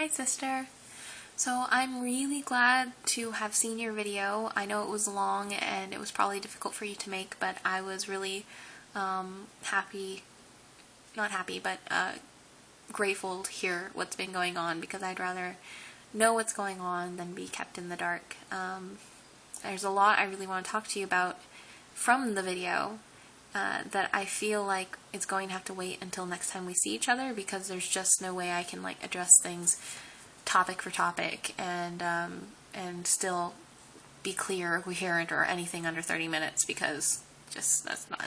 Hi sister. So I'm really glad to have seen your video. I know it was long and it was probably difficult for you to make, but I was really happy, not happy, but grateful to hear what's been going on, because I'd rather know what's going on than be kept in the dark. There's a lot I really want to talk to you about from the video that I feel like it's going to have to wait until next time we see each other, because there's just no way I can address things topic for topic and still be clear or coherent or anything under 30 minutes, because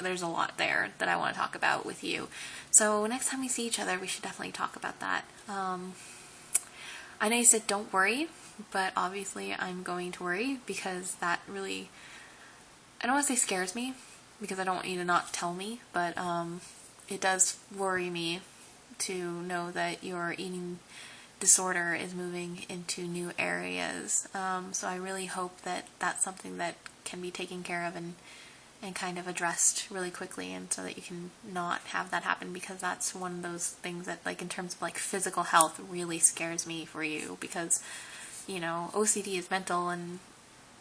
there's a lot there that I want to talk about with you. So next time we see each other, we should definitely talk about that. I know you said don't worry, but obviously I'm going to worry, because that really, I don't want to say scares me, because I don't want you to not tell me, but it does worry me to know that your eating disorder is moving into new areas. So I really hope that that's something that can be taken care of and kind of addressed really quickly, and so that you can not have that happen, because that's one of those things that, in terms of physical health, really scares me for you, because OCD is mental, and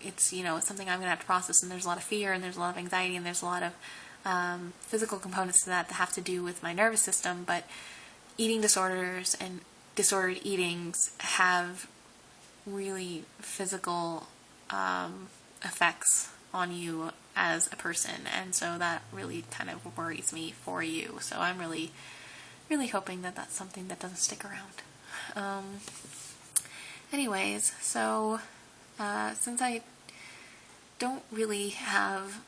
it's it's something I'm gonna have to process, and there's a lot of fear, and there's a lot of anxiety, and there's a lot of physical components to that have to do with my nervous system. But eating disorders and disordered eatings have really physical effects on you as a person, and so that really kind of worries me for you. So I'm really hoping that that's something that doesn't stick around. Anyways, so since I don't really have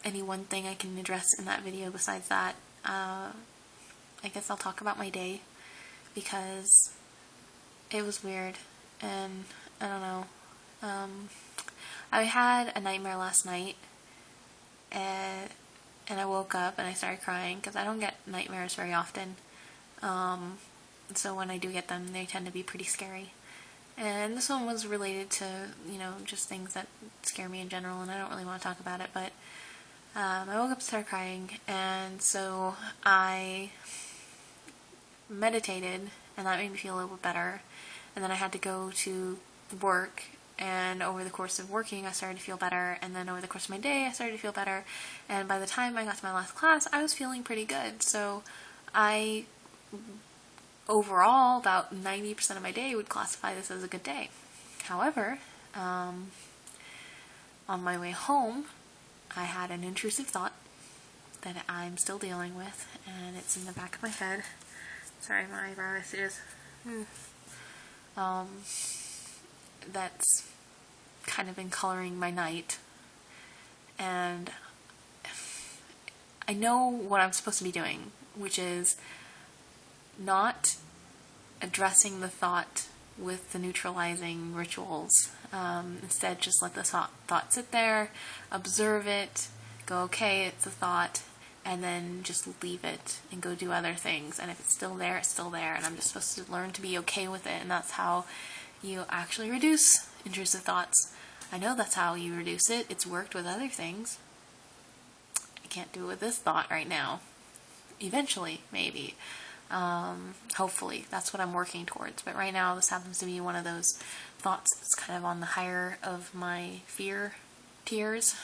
any one thing I can address in that video besides that, I guess I'll talk about my day, because it was weird, and I don't know. I had a nightmare last night, and I woke up and I started crying, because I don't get nightmares very often. So when I do get them, they tend to be pretty scary. And this one was related to, just things that scare me in general, and I don't really want to talk about it, but I woke up and started crying, and so I meditated, and that made me feel a little bit better. And then I had to go to work, and over the course of working, I started to feel better, and then over the course of my day, I started to feel better, and by the time I got to my last class, I was feeling pretty good. So overall, about 90% of my day would classify this as a good day. However, on my way home, I had an intrusive thought that I'm still dealing with, and it's in the back of my head. Sorry, my eyebrow is that's kind of been coloring my night, and I know what I'm supposed to be doing, which is not addressing the thought with the neutralizing rituals. Instead, just let the thought sit there, observe it, go, okay, it's a thought, and then just leave it and go do other things. And if it's still there, it's still there, and I'm just supposed to learn to be okay with it, and that's how you actually reduce intrusive thoughts. I know that's how you reduce it. It's worked with other things. I can't do it with this thought right now. Eventually, maybe. Hopefully. That's what I'm working towards. But right now, this happens to be one of those thoughts that's kind of on the higher of my fear tiers,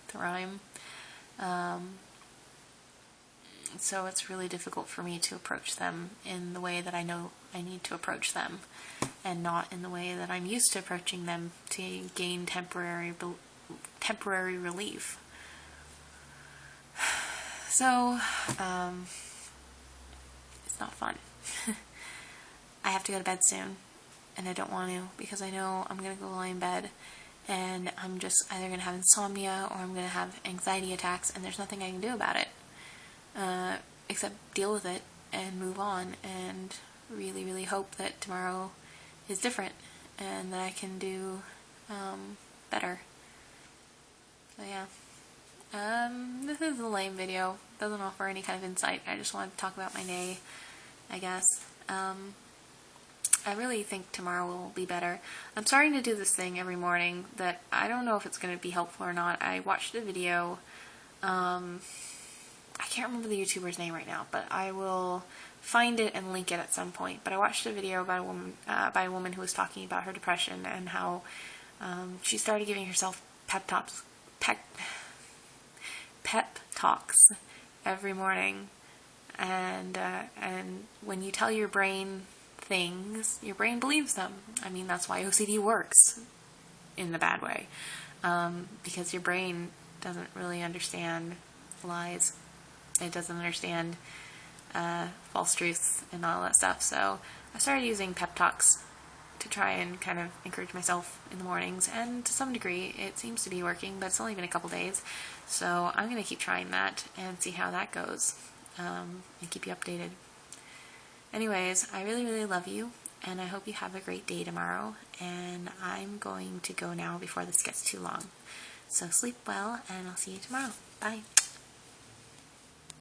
to rhyme. So it's really difficult for me to approach them in the way that I know I need to approach them, and not in the way that I'm used to approaching them to gain temporary relief. So, it's not fun. I have to go to bed soon, and I don't want to, because I know I'm going to go lie in bed, and I'm just either going to have insomnia or I'm going to have anxiety attacks, and there's nothing I can do about it. Except deal with it and move on, and really hope that tomorrow is different and that I can do better. So yeah, this is a lame video. Doesn't offer any kind of insight. I just wanted to talk about my day, I guess. I really think tomorrow will be better. I'm starting to do this thing every morning that I don't know if it's going to be helpful or not. I watched a video, I can't remember the YouTuber's name right now, but I will find it and link it at some point. But I watched a video about by a woman who was talking about her depression and how she started giving herself pep talks every morning. And when you tell your brain things, your brain believes them. I mean, that's why OCD works in the bad way, because your brain doesn't really understand lies. It doesn't understand false truths and all that stuff. So I started using pep talks to try and kind of encourage myself in the mornings, and to some degree it seems to be working, but it's only been a couple days, so I'm going to keep trying that and see how that goes, and keep you updated. Anyways, I really, really love you, and I hope you have a great day tomorrow, and I'm going to go now before this gets too long. So sleep well, and I'll see you tomorrow. Bye.